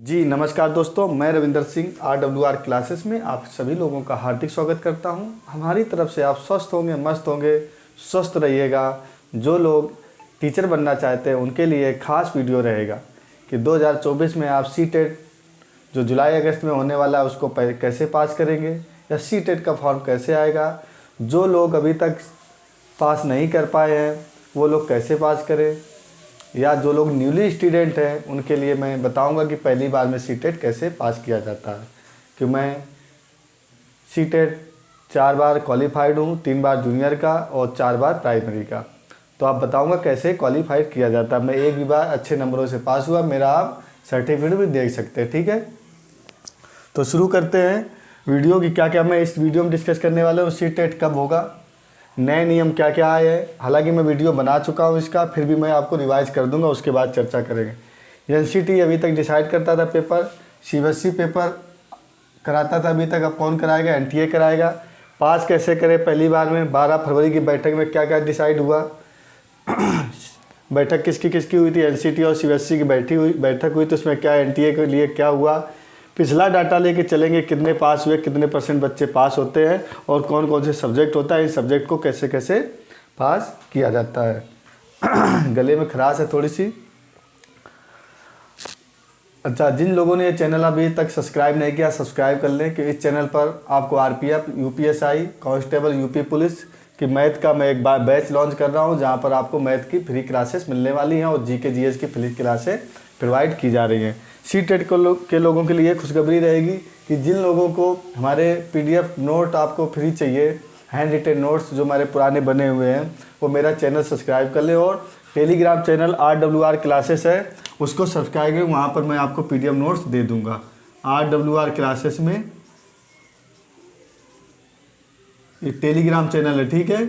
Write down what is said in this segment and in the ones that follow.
जी नमस्कार दोस्तों, मैं रविंदर सिंह RWR क्लासेस में आप सभी लोगों का हार्दिक स्वागत करता हूं। हमारी तरफ से आप स्वस्थ होंगे, मस्त होंगे, स्वस्थ रहिएगा। जो लोग टीचर बनना चाहते हैं उनके लिए खास वीडियो रहेगा कि 2024 में आप सीटेट जो जुलाई अगस्त में होने वाला है उसको कैसे पास करेंगे या सीटेट का फॉर्म कैसे आएगा। जो लोग अभी तक पास नहीं कर पाए हैं वो लोग कैसे पास करें, या जो लोग न्यूली स्टूडेंट हैं उनके लिए मैं बताऊंगा कि पहली बार में सीटेट कैसे पास किया जाता है। कि मैं सीटेट 4 बार क्वालिफाइड हूँ, 3 बार जूनियर का और 4 बार प्राइमरी का। तो आप बताऊंगा कैसे क्वालिफाइड किया जाता है। मैं एक भी बार अच्छे नंबरों से पास हुआ, मेरा आप सर्टिफिकेट भी देख सकते हैं। ठीक है, तो शुरू करते हैं वीडियो की। क्या क्या मैं इस वीडियो में डिस्कस करने वाला हूँ, सीटेट कब होगा, नए नियम क्या क्या आए हैं। हालांकि मैं वीडियो बना चुका हूं इसका, फिर भी मैं आपको रिवाइज कर दूंगा, उसके बाद चर्चा करेंगे। एनसीटी अभी तक डिसाइड करता था पेपर, सीबीएसई पेपर कराता था अभी तक, अब कौन कराएगा, एनटीए कराएगा। पास कैसे करें पहली बार में, 12 फरवरी की बैठक में क्या क्या डिसाइड हुआ। बैठक किसकी किसकी हुई थी, एनसीटी और सीबीएसई की बैठक हुई, तो उसमें क्या एनटीए के लिए क्या हुआ। पिछला डाटा लेके चलेंगे, कितने पास हुए, कितने % बच्चे पास होते हैं और कौन कौन से सब्जेक्ट होता है, इन सब्जेक्ट को कैसे कैसे पास किया जाता है। गले में खराश है थोड़ी सी। अच्छा, जिन लोगों ने ये चैनल अभी तक सब्सक्राइब नहीं किया, सब्सक्राइब कर लें कि इस चैनल पर आपको RPF, UPSI, constable, UP police की मैथ का मैं एक बार बैच लॉन्च कर रहा हूँ, जहाँ पर आपको मैथ की फ्री क्लासेस मिलने वाली हैं और जीके जीएस की फ्री क्लासेस प्रोवाइड की जा रही हैं। सीटेट के लोगों के लिए खुशखबरी रहेगी कि जिन लोगों को हमारे पीडीएफ नोट आपको फ्री चाहिए, हैंड रिटेन नोट्स जो हमारे पुराने बने हुए हैं, वो मेरा चैनल सब्सक्राइब कर लें। और टेलीग्राम चैनल RWR क्लासेस है, उसको सब्सक्राइब करें, वहाँ पर मैं आपको पीडीएफ नोट्स दे दूँगा। RWR क्लासेस में ये टेलीग्राम चैनल है, ठीक है।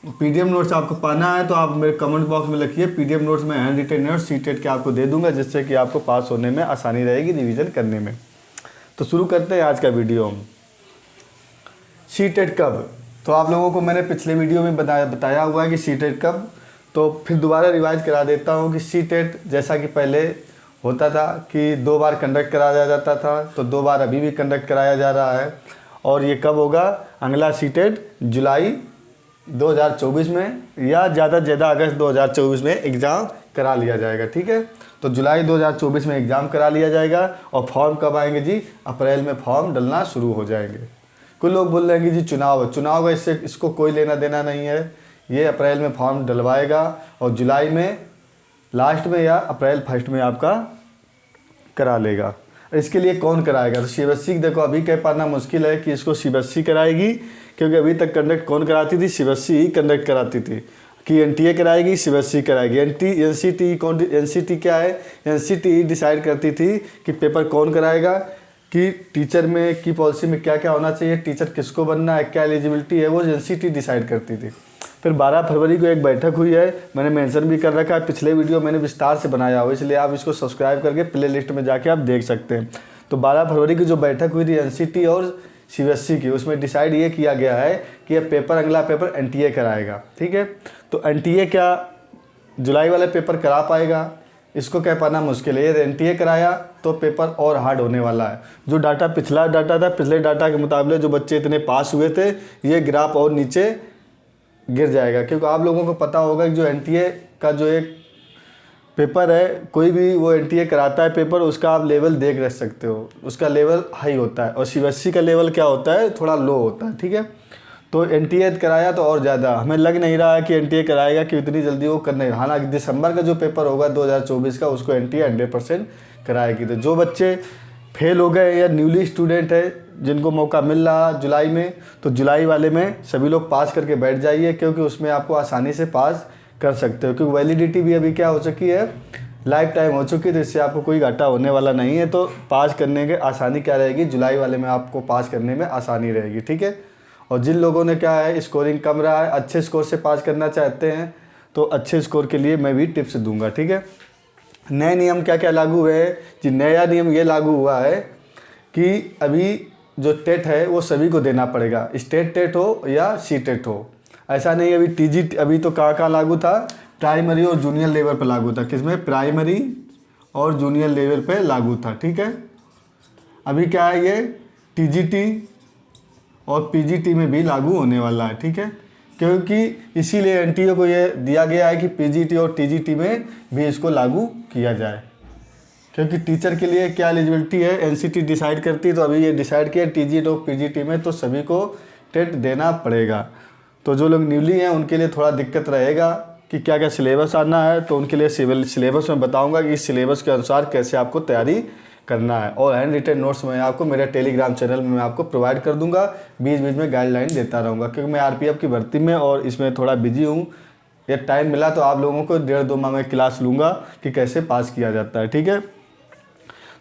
पीडीएफ नोट्स आपको पाना है तो आप मेरे कमेंट बॉक्स में लिखिए, पीडीएफ नोट्स में हैंड रिटेन नोट्स सीटेट के आपको दे दूंगा, जिससे कि आपको पास होने में आसानी रहेगी रिवीजन करने में। तो शुरू करते हैं आज का वीडियो। सीटेट कब, तो आप लोगों को मैंने पिछले वीडियो में बताया हुआ है कि सीटेट कब, तो फिर दोबारा रिवाइज करा देता हूँ कि सीटेट जैसा कि पहले होता था कि 2 बार कंडक्ट कराया जाता था, तो 2 बार अभी भी कंडक्ट कराया जा रहा है। और ये कब होगा, अगला सीटेट जुलाई 2024 में या ज़्यादा से ज़्यादा अगस्त 2024 में एग्ज़ाम करा लिया जाएगा। ठीक है, तो जुलाई 2024 में एग्ज़ाम करा लिया जाएगा। और फॉर्म कब आएंगे जी, अप्रैल में फॉर्म डलना शुरू हो जाएंगे। कुछ लोग बोल रहे हैं कि जी चुनाव है, इसको कोई लेना देना नहीं है। ये अप्रैल में फॉर्म डलवाएगा और जुलाई में लास्ट में या अप्रैल फर्स्ट में आपका करा लेगा। इसके लिए कौन कराएगा, तो सीबीएसई देखो अभी कह पाना मुश्किल है कि इसको सीबीएसई कराएगी, क्योंकि अभी तक कंडक्ट कौन कराती थी, सीबीएसई ही कंडक्ट कराती थी। कि एनटीए कराएगी, सीबीएसई कराएगी। एनसीटी क्या है, एनसीटी डिसाइड करती थी कि पेपर कौन कराएगा, कि टीचर में की पॉलिसी में क्या क्या होना चाहिए, टीचर किसको बनना है, क्या एलिजिबिलिटी है, वो एनसीटी डिसाइड करती थी। फिर 12 फरवरी को एक बैठक हुई है, मैंने मेंशन भी कर रखा है, पिछले वीडियो मैंने विस्तार से बनाया हुआ, इसलिए आप इसको सब्सक्राइब करके प्ले लिस्ट में जाके आप देख सकते हैं। तो 12 फरवरी की जो बैठक हुई थी एनसीटी और सीबीएसई की, उसमें डिसाइड ये किया गया है कि यह पेपर, अगला पेपर एनटीए कराएगा। ठीक है, तो एनटीए क्या जुलाई वाला पेपर करा पाएगा, इसको कह पाना मुश्किल है। ये एनटीए कराया तो पेपर और हार्ड होने वाला है। जो डाटा पिछला डाटा था, पिछले डाटा के मुताबिक जो बच्चे इतने पास हुए थे, ये ग्राफ और नीचे गिर जाएगा। क्योंकि आप लोगों को पता होगा कि जो एनटीए का जो एक पेपर है, कोई भी वो एनटीए कराता है पेपर, उसका आप लेवल देख रख सकते हो, उसका लेवल हाई होता है। और सीबीएसई का लेवल क्या होता है, थोड़ा लो होता है। ठीक है, तो एनटीए कराया तो और ज़्यादा हमें लग नहीं रहा है कि एनटीए कराएगा कि इतनी जल्दी वो कर नहीं। हालांकि दिसंबर का जो पेपर होगा 2024 का, उसको एनटीए 100% कराएगी। तो जो बच्चे फेल हो गए या न्यूली स्टूडेंट है जिनको मौका मिल रहा जुलाई में, तो जुलाई वाले में सभी लोग पास करके बैठ जाइए, क्योंकि उसमें आपको आसानी से पास कर सकते हो। क्योंकि वैलिडिटी भी अभी क्या हो चुकी है, लाइफ टाइम हो चुकी है, तो इससे आपको कोई घाटा होने वाला नहीं है। तो पास करने की आसानी क्या रहेगी, जुलाई वाले में आपको पास करने में आसानी रहेगी। ठीक है, और जिन लोगों ने क्या है स्कोरिंग कम रहा है, अच्छे स्कोर से पास करना चाहते हैं, तो अच्छे स्कोर के लिए मैं भी टिप्स दूंगा। ठीक है, नए नियम क्या क्या लागू हुए हैं जी। नया नियम ये लागू हुआ है कि अभी जो टेट है वो सभी को देना पड़ेगा, स्टेट टेट हो या सी टेट हो। ऐसा नहीं अभी टीजी, अभी तो कहाँ लागू था, प्राइमरी और जूनियर लेवल पर लागू था। किसमें, प्राइमरी और जूनियर लेवल पे लागू था, ठीक है। अभी क्या है, ये टीजीटी और पीजीटी में भी लागू होने वाला है, ठीक है, क्योंकि इसीलिए एनटीए को ये दिया गया है कि पीजीटी और टीजीटी में भी इसको लागू किया जाए, क्योंकि टीचर के लिए क्या एलिजिबिलिटी है एनसीटी डिसाइड करती है। तो अभी ये डिसाइड किया टीजीटी और पीजीटी में तो सभी को टेट देना पड़ेगा। तो जो लोग न्यूली हैं उनके लिए थोड़ा दिक्कत रहेगा कि क्या क्या सिलेबस आना है, तो उनके लिए सिलेबस में बताऊंगा कि इस सिलेबस के अनुसार कैसे आपको तैयारी करना है। और हैंड रिटन नोट्स मैं आपको मेरे टेलीग्राम चैनल में मैं आपको प्रोवाइड कर दूंगा, बीच बीच में गाइडलाइन देता रहूँगा, क्योंकि मैं आरपीएफ की भर्ती में और इसमें थोड़ा बिजी हूँ। ये टाइम मिला तो आप लोगों को 1.5-2 माह में क्लास लूँगा कि कैसे पास किया जाता है, ठीक है।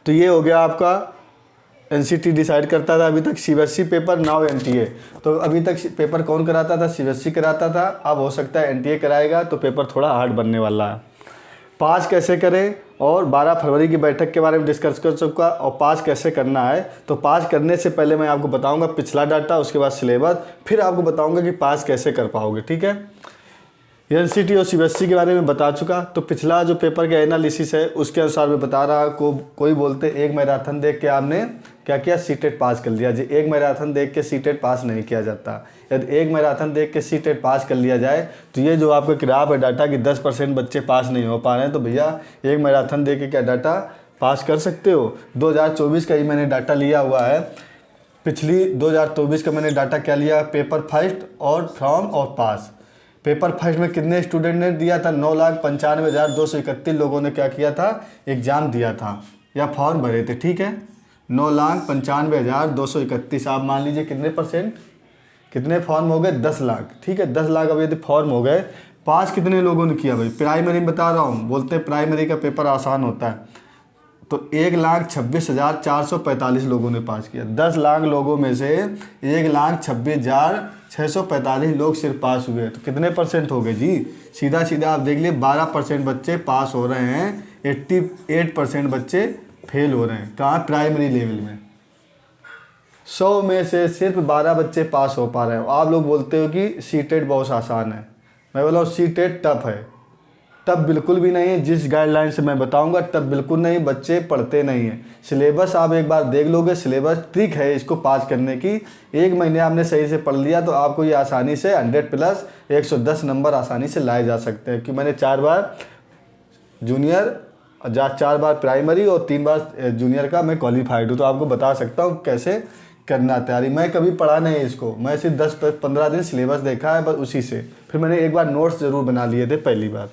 तो ये हो गया आपका एनसीटी डिसाइड करता था अभी तक सीबीएसई पेपर, नाउ एनटीए। तो अभी तक पेपर कौन कराता था, सीबीएसई कराता था, अब हो सकता है एनटीए कराएगा, तो पेपर थोड़ा हार्ड बनने वाला है। पास कैसे करें और 12 फरवरी की बैठक के बारे में डिस्कस कर चुका, और पास कैसे करना है। तो पास करने से पहले मैं आपको बताऊंगा पिछला डाटा, उसके बाद सिलेबस, फिर आपको बताऊंगा कि पास कैसे कर पाओगे, ठीक है। एनसीटी और सीबीएसई के बारे में बता चुका। तो पिछला जो पेपर का एनालिसिस है उसके अनुसार मैं बता रहा कोई बोलते एक मैराथन देख के आपने क्या किया, सीटेट पास कर लिया जी। एक मैराथन देख के सीटेट पास नहीं किया जाता। यदि एक मैराथन देख के सीटेट पास कर लिया जाए तो ये जो आपका ग्राफ है डाटा कि 10% बच्चे पास नहीं हो पा रहे हैं, तो भैया एक मैराथन देख के क्या डाटा पास कर सकते हो। 2024 का ही मैंने डाटा लिया हुआ है, पिछली 2024 का मैंने डाटा क्या लिया, पेपर फर्स्ट और फ्रॉम और पास। पेपर फर्स्ट में कितने स्टूडेंट ने दिया था, 9,95,231 लोगों ने क्या किया था, एग्ज़ाम दिया था या फॉर्म भरे थे, ठीक है। 9,95,231, आप मान लीजिए कितने परसेंट, कितने फॉर्म हो गए, 10 लाख, ठीक है। 10 लाख अब यदि फॉर्म हो गए, पास कितने लोगों ने किया भाई, प्राइमरी बता रहा हूँ, बोलते हैं प्राइमरी का पेपर आसान होता है, तो 1,26,445 लोगों ने पास किया। 10 लाख लोगों में से 1,26,645 लोग सिर्फ पास हुए, तो कितने परसेंट हो गए जी, सीधा सीधा आप देख लिए 12% बच्चे पास हो रहे हैं, 88% बच्चे फेल हो रहे हैं। कहाँ, प्राइमरी लेवल में 100 में से सिर्फ 12 बच्चे पास हो पा रहे हैं। आप लोग बोलते हो कि सीटेट बहुत आसान है, मैं बोला सीटेट टफ है। तब बिल्कुल भी नहीं है, जिस गाइडलाइन से मैं बताऊंगा तब बिल्कुल नहीं, बच्चे पढ़ते नहीं हैं। सिलेबस आप एक बार देख लोगे, सिलेबस ट्रिक है इसको पास करने की। एक महीने आपने सही से पढ़ लिया तो आपको ये आसानी से 100+ 110 नंबर आसानी से लाए जा सकते हैं। कि मैंने 4 बार जूनियर, 4 बार प्राइमरी और 3 बार जूनियर का मैं क्वालिफाइड हूँ, तो आपको बता सकता हूँ कैसे करना तैयारी। मैं कभी पढ़ा नहीं इसको, मैं सिर्फ 10-15 दिन सिलेबस देखा है बस, उसी से फिर मैंने एक बार नोट्स ज़रूर बना लिए थे पहली बार।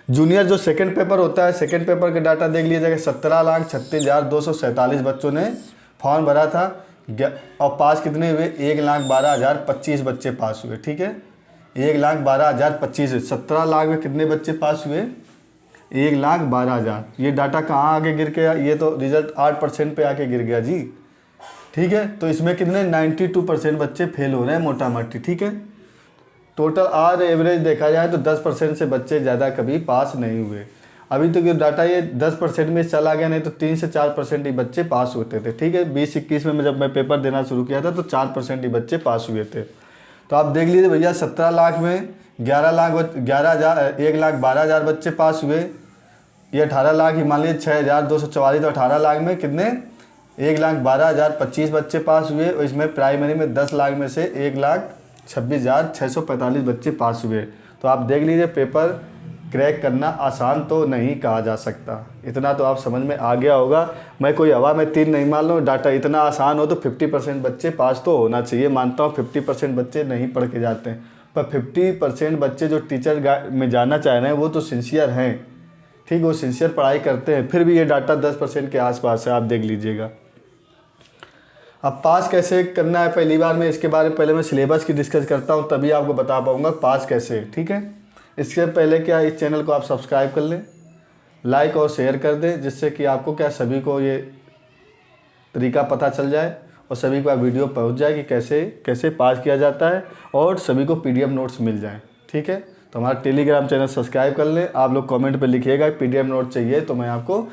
जूनियर जो सेकंड पेपर होता है, सेकंड पेपर का डाटा देख लीजिएगा, 17,36,247 बच्चों ने फॉर्म भरा था और पास कितने हुए, 1,12,025 बच्चे पास हुए, ठीक है। 1,12,025, 17 लाख में कितने बच्चे पास हुए, 1,12,000। ये डाटा कहाँ आके गिर गया, ये तो रिजल्ट 8% पे आके गिर गया जी, ठीक है। तो इसमें कितने 92% बच्चे फेल हो रहे हैं मोटा मोटी, ठीक है। टोटल आज एवरेज देखा जाए तो 10% से बच्चे ज़्यादा कभी पास नहीं हुए। अभी तो डाटा ये 10% में चला गया, नहीं तो 3 से 4% ही बच्चे पास होते थे, ठीक है। 2021 में जब मैं पेपर देना शुरू किया था तो 4% ही बच्चे पास हुए थे। तो आप देख लीजिए भैया, 17 लाख में 1,12,000 बच्चे पास हुए, ये 18 लाख ही मान लीजिए 6,244, तो 18 लाख में कितने 1,12,025 बच्चे पास हुए। और इसमें प्राइमरी में 10 लाख में से 1,26,645 बच्चे पास हुए। तो आप देख लीजिए, पेपर क्रैक करना आसान तो नहीं कहा जा सकता। इतना तो आप समझ में आ गया होगा। मैं कोई हवा में तीर नहीं मान लूँ, डाटा इतना आसान हो तो 50% बच्चे पास तो होना चाहिए। मानता हूँ 50% बच्चे नहीं पढ़ के जाते हैं, पर 50% बच्चे जो टीचर में जाना चाह रहे हैं वो तो सिंसियर हैं, ठीक, वो सिंसियर पढ़ाई करते हैं। फिर भी ये डाटा 10% के आसपास है, आप देख लीजिएगा। अब पास कैसे करना है पहली बार में, इसके बारे में पहले मैं सिलेबस की डिस्कस करता हूँ, तभी आपको बता पाऊँगा पास कैसे, ठीक है। इससे पहले क्या, इस चैनल को आप सब्सक्राइब कर लें, लाइक और शेयर कर दें, जिससे कि आपको क्या सभी को ये तरीका पता चल जाए और सभी को वीडियो पहुँच जाए कि कैसे कैसे पास किया जाता है, और सभी को PDF नोट्स मिल जाएँ, ठीक है। तो हमारा टेलीग्राम चैनल सब्सक्राइब कर लें। आप लोग कमेंट पे लिखिएगा PDF नोट चाहिए तो मैं आपको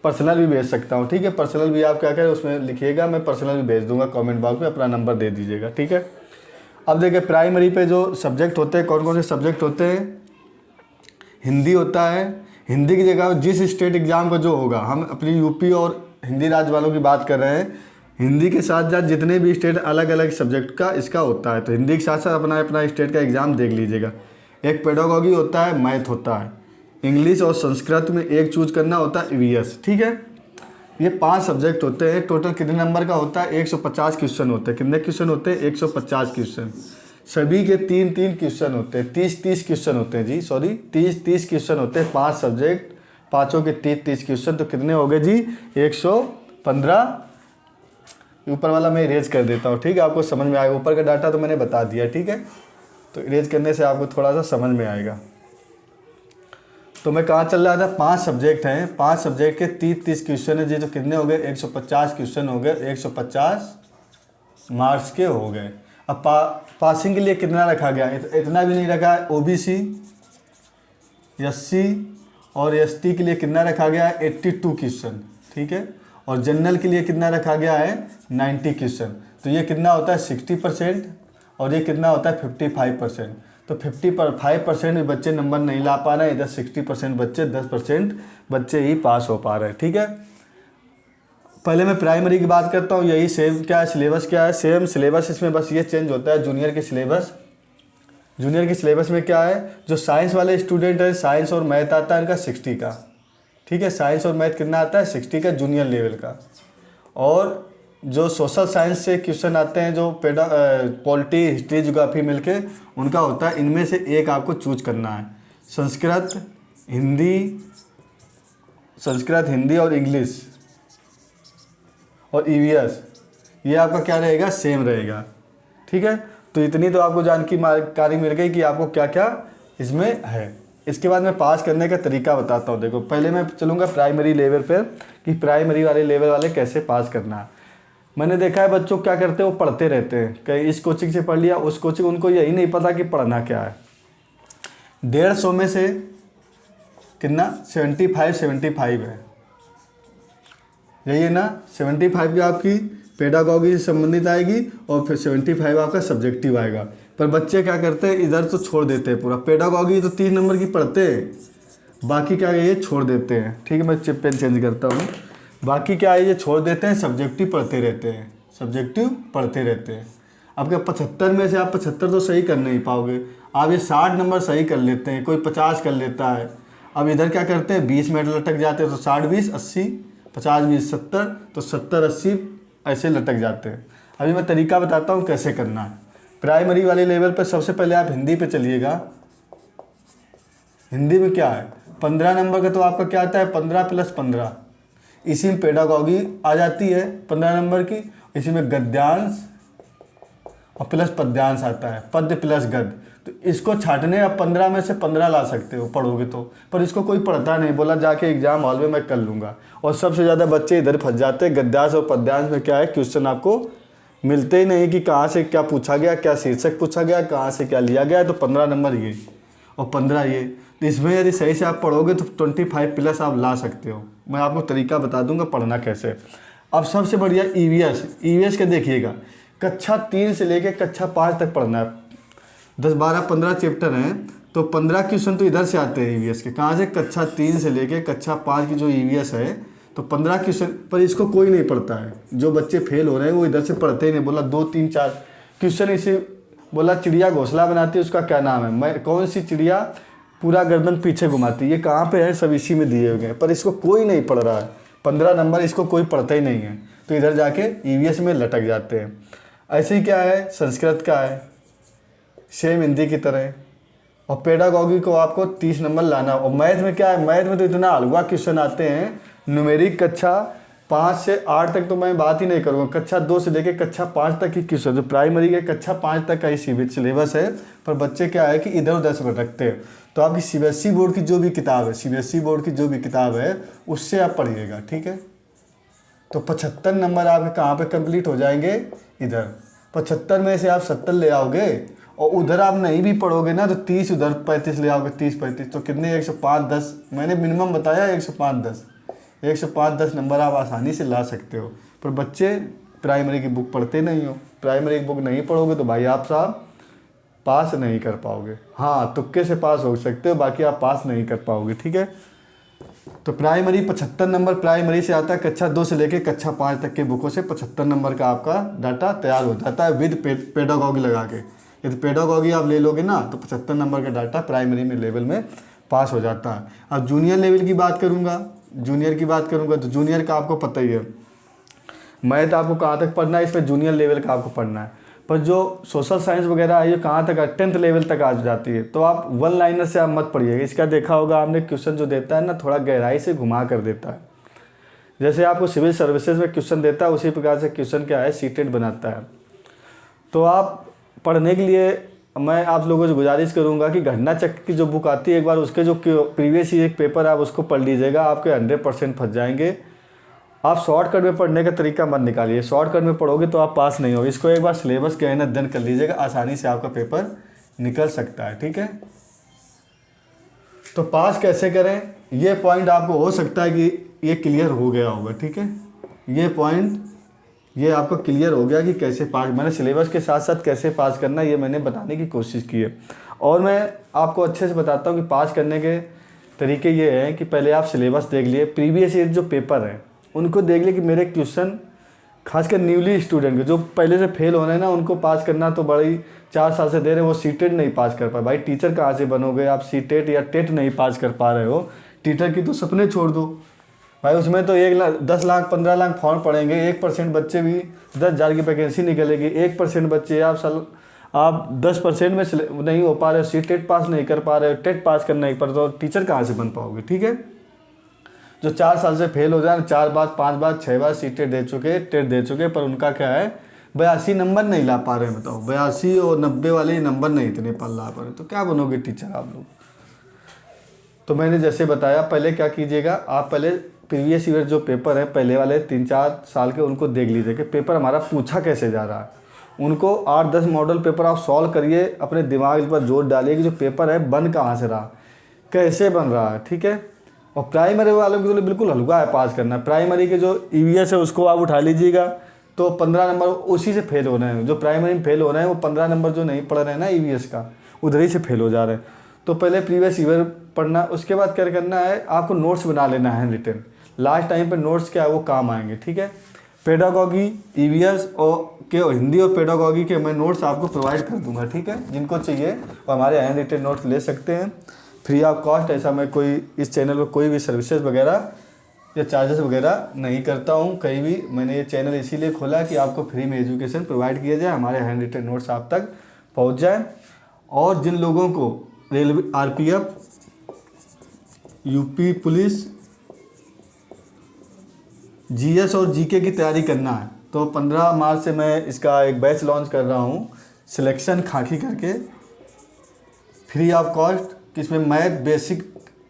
पर्सनल भी भेज सकता हूँ, ठीक है। पर्सनल भी आप क्या करें उसमें लिखिएगा, मैं पर्सनल भी भेज दूंगा, कमेंट बॉक्स में अपना नंबर दे दीजिएगा, ठीक है। अब देखिए, प्राइमरी पे जो सब्जेक्ट होते हैं, कौन कौन से सब्जेक्ट होते हैं, हिंदी होता है, हिंदी की जगह जिस स्टेट एग्ज़ाम का जो होगा, हम अपनी यूपी और हिंदी राज्य वालों की बात कर रहे हैं, हिंदी के साथ साथ जितने भी स्टेट अलग अलग सब्जेक्ट का इसका होता है, तो हिंदी के साथ साथ अपना अपना स्टेट का एग्ज़ाम देख लीजिएगा। एक पेडागॉजी होता है, मैथ होता है, इंग्लिश और संस्कृत में एक चूज करना होता है ईवीएस, ठीक है। ये 5 सब्जेक्ट होते हैं। टोटल कितने नंबर का होता है? 150 क्वेश्चन होते हैं। कितने क्वेश्चन होते हैं? 150 क्वेश्चन। सभी के 3-3 क्वेश्चन होते हैं, 30-30 क्वेश्चन होते हैं जी, सॉरी 30-30 क्वेश्चन होते हैं। 5 सब्जेक्ट, पाँचों के 30-30 क्वेश्चन, तो कितने हो गए जी? 115। ऊपर वाला मैं इरेज कर देता हूँ, ठीक है, आपको समझ में आएगा। ऊपर का डाटा तो मैंने बता दिया, ठीक है, तो इरेज करने से आपको थोड़ा सा समझ में आएगा। तो मैं कहाँ चल रहा था? 5 सब्जेक्ट हैं, 5 सब्जेक्ट के 30-30 क्वेश्चन है जी, तो कितने हो गए? 150 क्वेश्चन हो गए, 150 मार्क्स के हो गए। अब पासिंग के लिए कितना रखा गया? इतना भी नहीं रखा है। ओबीसी, एससी और एसटी के लिए कितना रखा गया है? 82 क्वेश्चन, ठीक है। और जनरल के लिए कितना रखा गया है? 90 क्वेश्चन। तो ये कितना होता है? 60%, और ये कितना होता है? 55%। तो 55% भी बच्चे नंबर नहीं ला पा रहे हैं, इधर 60% बच्चे, 10% बच्चे ही पास हो पा रहे हैं, ठीक है। पहले मैं प्राइमरी की बात करता हूँ। यही सेम क्या है, सिलेबस क्या है? सेम सिलेबस, इसमें बस ये चेंज होता है जूनियर के सिलेबस। जूनियर के सिलेबस में क्या है? जो साइंस वाले स्टूडेंट हैं, साइंस और मैथ आता है इनका 60 का, ठीक है। साइंस और मैथ कितना आता है? 60 का जूनियर लेवल का। और जो सोशल साइंस से क्वेश्चन आते हैं, जो पॉलिटी, हिस्ट्री, ज्योग्राफी मिलके, उनका होता है, इनमें से एक आपको चूज करना है। संस्कृत, हिंदी और इंग्लिश और ईवीएस, ये आपका क्या रहेगा? सेम रहेगा, ठीक है। तो इतनी तो आपको जानकारी मिल गई कि आपको क्या क्या इसमें है। इसके बाद मैं पास करने का तरीका बताता हूँ। देखो, पहले मैं चलूँगा प्राइमरी लेवल पर कि प्राइमरी वाले लेवल वाले कैसे पास करना है। मैंने देखा है बच्चों क्या करते हैं, वो पढ़ते रहते हैं, कहीं इस कोचिंग से पढ़ लिया, उस कोचिंग, उनको यही नहीं पता कि पढ़ना क्या है। 150 में से कितना? 75 है, यही है ना। 75 की आपकी पेडागॉजी से संबंधित आएगी, और फिर 75 आपका सब्जेक्टिव आएगा। पर बच्चे क्या करते हैं, इधर तो छोड़ देते हैं पूरा। पेडागॉजी तो 3 नंबर की पढ़ते हैं, बाकी क्या है, ये छोड़ देते हैं, ठीक है। मैं पेन चेंज करता हूँ। बाकी क्या है, ये छोड़ देते हैं, सब्जेक्टिव पढ़ते रहते हैं, सब्जेक्टिव पढ़ते रहते हैं। आपके 75 में से आप 75 तो सही कर नहीं पाओगे, आप ये 60 नंबर सही कर लेते हैं, कोई 50 कर लेता है। अब इधर क्या करते हैं, 20 मिनट लटक जाते हैं, तो 60-20 80, 50-20 70, तो 70-80 ऐसे लटक जाते हैं। अभी मैं तरीका बताता हूँ कैसे करना है। प्राइमरी वाले लेवल पर सबसे पहले आप हिंदी पे चलिएगा। हिंदी में क्या है, 15 नंबर का तो आपका क्या आता है, 15 + 15। इसी में पेडागॉजी आ जाती है 15 नंबर की। इसी में गद्यांश और प्लस पद्यांश आता है, पद्य प्लस गद्य। तो इसको छाटने आप 15 में से 15 ला सकते हो पढ़ोगे तो, पर इसको कोई पढ़ता नहीं, बोला जाके एग्जाम हॉल में मैं कर लूँगा। और सबसे ज़्यादा बच्चे इधर फंस जाते हैं। गद्यांश और पद्यांश में क्या है, क्वेश्चन आपको मिलते ही नहीं कि कहाँ से क्या पूछा गया, क्या शीर्षक पूछा गया, कहाँ से क्या लिया गया है। तो 15 नंबर ये और 15 ये, तो इसमें यदि सही से आप पढ़ोगे तो 25+ आप ला सकते हो। मैं आपको तरीका बता दूंगा पढ़ना कैसे। अब सबसे बढ़िया ईवीएस के देखिएगा, कक्षा 3 से लेकर कक्षा 5 तक पढ़ना है। 10, 12, 15 चैप्टर हैं, तो 15 क्वेश्चन तो इधर से आते हैं ईवीएस के। कहाँ से? कक्षा 3 से लेकर कक्षा 5 की जो ईवीएस है, तो 15 क्वेश्चन। पर इसको कोई नहीं पढ़ता है, जो बच्चे फेल हो रहे हैं वो इधर से पढ़ते ही नहीं। बोला 2, 3, 4 क्वेश्चन इसे, बोला चिड़िया घोंसला बनाती है, उसका क्या नाम है, मैं कौन सी चिड़िया पूरा गर्दन पीछे घुमाती है, ये कहाँ पे है, सब इसी में दिए हुए हैं। पर इसको कोई नहीं पढ़ रहा है, 15 नंबर इसको कोई पढ़ता ही नहीं है, तो इधर जाके ईवीएस में लटक जाते हैं। ऐसे ही क्या है, संस्कृत का है सेम हिंदी की तरह, और पेडागॉजी को आपको 30 नंबर लाना। और मैथ में क्या है, मैथ में तो इतना हलवा क्वेश्चन आते हैं। न्यूमेरिक कक्षा 5 से 8 तक तो मैं बात ही नहीं करूँगा, कक्षा 2 से लेकर कक्षा 5 तक की क्वेश्चन, जो प्राइमरी के कक्षा 5 तक का ही सिलेबस है। पर बच्चे क्या है कि इधर उधर से भटकते हैं। तो आपकी सीबीएसई बोर्ड की जो भी किताब है, सीबीएसई बोर्ड की जो भी किताब है उससे आप पढ़िएगा, ठीक है। तो 75 नंबर आपके कहाँ पे कंप्लीट हो जाएंगे, इधर। 75 में से आप 70 ले आओगे, और उधर आप नहीं भी पढ़ोगे ना तो 30 उधर 35 ले आओगे, 30-35, तो कितने, 105-10। मैंने मिनिमम बताया 105-10, 105-10 नंबर आप आसानी से ला सकते हो। पर बच्चे प्राइमरी की बुक पढ़ते नहीं हो, प्राइमरी की बुक नहीं पढ़ोगे तो भाई आप साहब पास नहीं कर पाओगे। हाँ, तुक्के से पास हो सकते हो, बाकी आप पास नहीं कर पाओगे, ठीक है। तो प्राइमरी 75 नंबर प्राइमरी से आता है, कक्षा 2 से लेकर कक्षा 5 तक के बुकों से 75 नंबर का आपका डाटा तैयार हो जाता है विद पेडागॉगी लगा के। यदि पेडागॉगी आप ले लोगे ना तो 75 नंबर का डाटा प्राइमरी में लेवल में पास हो जाता है। अब जूनियर लेवल की बात करूँगा, तो जूनियर का आपको पता ही है, मैथ आपको कहाँ तक पढ़ना है, इस पर जूनियर लेवल का आपको पढ़ना है। पर जो सोशल साइंस वगैरह है ये कहाँ तक, 10th लेवल तक आ जाती है। तो आप वन लाइनर से आप मत पढ़िएगा। इसका देखा होगा आपने, क्वेश्चन जो देता है ना थोड़ा गहराई से घुमा कर देता है। जैसे आपको सिविल सर्विसेज में क्वेश्चन देता है उसी प्रकार से क्वेश्चन क्या है सीटेट बनाता है। तो आप पढ़ने के लिए मैं आप लोगों से गुजारिश करूंगा कि घटना चक्र की जो बुक आती है एक बार उसके जो प्रीवियस ईयर पेपर आप उसको पढ़ लीजिएगा, आपके 100% फंस जाएंगे। आप शॉर्टकट में पढ़ने का तरीका मत निकालिए, शॉर्टकट में पढ़ोगे तो आप पास नहीं होगे। इसको एक बार सिलेबस के अध्ययन कर लीजिएगा, आसानी से आपका पेपर निकल सकता है। ठीक है, तो पास कैसे करें ये पॉइंट आपको हो सकता है कि ये क्लियर हो गया होगा। ठीक है, ये पॉइंट ये आपको क्लियर हो गया कि कैसे पास, मैंने सिलेबस के साथ साथ कैसे पास करना ये मैंने बताने की कोशिश की है। और मैं आपको अच्छे से बताता हूँ कि पास करने के तरीके ये हैं कि पहले आप सिलेबस देख लिए, प्रीवियस ईयर जो पेपर हैं उनको देख लिए कि मेरे क्वेश्चन खासकर न्यूली स्टूडेंट के जो पहले से फेल हो रहे हैं ना उनको पास करना तो बड़ी 4 साल से दे रहे हैं, वो सीटेट नहीं पास कर पाए। भाई टीचर कहाँ से बनोगे आप, सीटेट या टेट नहीं पास कर पा रहे हो, टीचर की तो सपने छोड़ दो भाई। उसमें तो 1 लाख 10 लाख 15 लाख फॉर्म पड़ेंगे, 1% बच्चे भी 10,000 की वैकेंसी निकलेगी, 1% बच्चे आप 10% में नहीं हो पा रहे हो, सीटेट पास नहीं कर पा रहे हो, टेट पास करना नहीं पड़ता, तो टीचर कहाँ से बन पाओगे। ठीक है, जो 4 साल से फेल हो जाए, 4 बार 5 बार 6 बार सीटेट दे चुके, टेट दे चुके, पर उनका क्या है 82 नंबर नहीं ला पा रहे हैं। बताओ 82 और 90 वाले नंबर नहीं इतने पर ला पा रहे, तो क्या बनोगे टीचर आप लोग। तो मैंने जैसे बताया पहले क्या कीजिएगा, आप पहले प्रीवियस ईयर जो पेपर है पहले वाले 3-4 साल के उनको देख लीजिए कि पेपर हमारा पूछा कैसे जा रहा है। उनको 8-10 मॉडल पेपर आप सॉल्व करिए, अपने दिमाग पर जोर डालिए कि जो पेपर है बन कहाँ से रहा, कैसे बन रहा है। ठीक है, और प्राइमरी वालों के लिए बिल्कुल हल्का है पास करना। प्राइमरी के जो ईवीएस है उसको आप उठा लीजिएगा, तो 15 नंबर उसी से फेल हो रहे हैं। जो प्राइमरी में फेल हो रहे हैं वो 15 नंबर जो नहीं पढ़ रहे हैं ना ईवीएस का, उधर ही से फेल हो जा रहे हैं। तो पहले प्रीवियस ईयर पढ़ना, उसके बाद क्या करना है आपको नोट्स बना लेना है रिटन। लास्ट टाइम पे नोट्स क्या है वो काम आएंगे। ठीक है, पेडागॉगी ईवीएस और के हिंदी और पेडागॉगी के मैं नोट्स आपको प्रोवाइड कर दूंगा। ठीक है, जिनको चाहिए वो हमारे हैंड रिटन नोट्स ले सकते हैं फ्री ऑफ कॉस्ट। ऐसा मैं कोई इस चैनल पर कोई भी सर्विसेज वगैरह या चार्जेस वगैरह नहीं करता हूँ कहीं भी। मैंने ये चैनल इसीलिए खोला कि आपको फ्री में एजुकेशन प्रोवाइड किया जाए, हमारे हैंड रिटन नोट्स आप तक पहुँच जाए। और जिन लोगों को railway RPF, UP police, GS और जीके की तैयारी करना है तो 15 मार्च से मैं इसका एक बैच लॉन्च कर रहा हूँ, सिलेक्शन खाकी करके, फ्री ऑफ कॉस्ट। किसमें मैथ बेसिक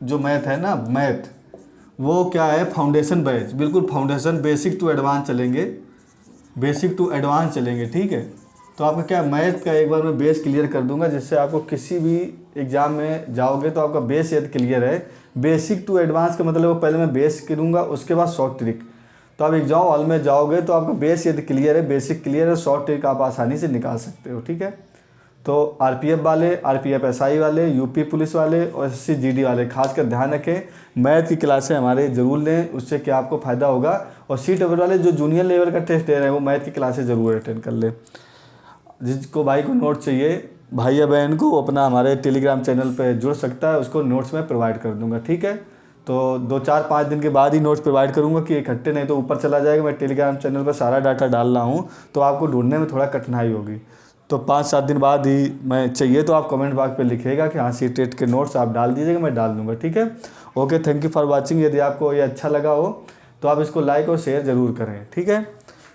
जो मैथ है ना, मैथ वो क्या है फाउंडेशन बैच, बिल्कुल फाउंडेशन बेसिक टू एडवांस चलेंगे, बेसिक टू एडवांस चलेंगे। ठीक है, तो आपका क्या मैथ का एक बार मैं बेस क्लियर कर दूंगा, जिससे आपको किसी भी एग्ज़ाम में जाओगे तो आपका बेस यदि क्लियर है। बेसिक टू एडवांस का मतलब वो पहले मैं बेस करूँगा उसके बाद शॉर्ट ट्रिक। तो आप एग्जाम हॉल में जाओगे तो आपका बेस यदि क्लियर है, बेसिक क्लियर है, शॉर्ट ट्रिक आप आसानी से निकाल सकते हो। ठीक है, तो आरपीएफ वाले, आरपीएफ एसआई वाले, यूपी पुलिस वाले और एसएससी जीडी वाले खासकर ध्यान रखें, मैथ की क्लासें हमारे ज़रूर लें, उससे क्या आपको फ़ायदा होगा। और सी टेबल वाले जो जूनियर लेवल का टेस्ट दे रहे हैं वो मैथ की क्लासें ज़रूर अटेंड कर लें। जिसको भाई को नोट चाहिए, भाई या बहन को अपना हमारे टेलीग्राम चैनल पर जुड़ सकता है, उसको नोट्स में प्रोवाइड कर दूँगा। ठीक है, तो 2-4-5 दिन के बाद ही नोट्स प्रोवाइड करूँगा कि इकट्ठे नहीं तो ऊपर चला जाएगा। मैं टेलीग्राम चैनल पर सारा डाटा डाल रहा हूँ तो आपको ढूंढने में थोड़ा कठिनाई होगी। तो 5-7 दिन बाद ही मैं चाहिए तो आप कमेंट बॉक्स पे लिखिएगा कि हाँ सी टेट के नोट्स आप डाल दीजिएगा, मैं डाल दूँगा। ठीक है, okay, thank you for watching. यदि आपको ये अच्छा लगा हो तो आप इसको लाइक और शेयर ज़रूर करें। ठीक है,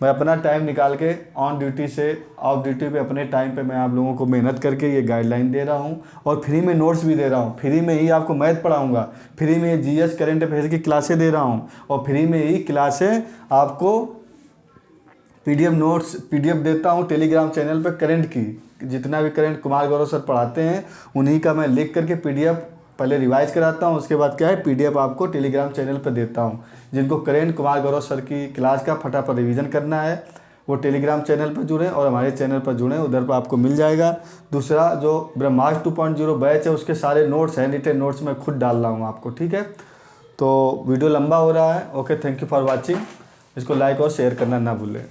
मैं अपना टाइम निकाल के ऑन ड्यूटी से ऑफ ड्यूटी पे अपने टाइम पे मैं आप लोगों को मेहनत करके ये गाइडलाइन दे रहा हूँ और फ्री में नोट्स भी दे रहा हूँ। फ्री में ही आपको मैथ पढ़ाऊँगा, फ्री में जीएस करंट अफेयर्स की क्लासें दे रहा हूँ और फ्री में ही क्लासें आपको पीडीएफ नोट्स पीडीएफ देता हूँ टेलीग्राम चैनल पर। करंट की जितना भी करंट कुमार गौरव सर पढ़ाते हैं उन्हीं का मैं लिख करके पीडीएफ पहले रिवाइज कराता हूँ, उसके बाद क्या है पीडीएफ आपको टेलीग्राम चैनल पर देता हूँ। जिनको करंट कुमार गौरव सर की क्लास का फटाफट रिवीजन करना है वो टेलीग्राम चैनल पर जुड़ें और हमारे चैनल पर जुड़ें, उधर पर आपको मिल जाएगा। दूसरा जो ब्रह्मास्त्र 2.0 बैच है उसके सारे नोट्स हैंड रिटन नोट्स मैं खुद डाल रहा हूँ आपको। ठीक है, तो वीडियो लंबा हो रहा है। Okay, thank you for watching. इसको लाइक और शेयर करना ना भूलें।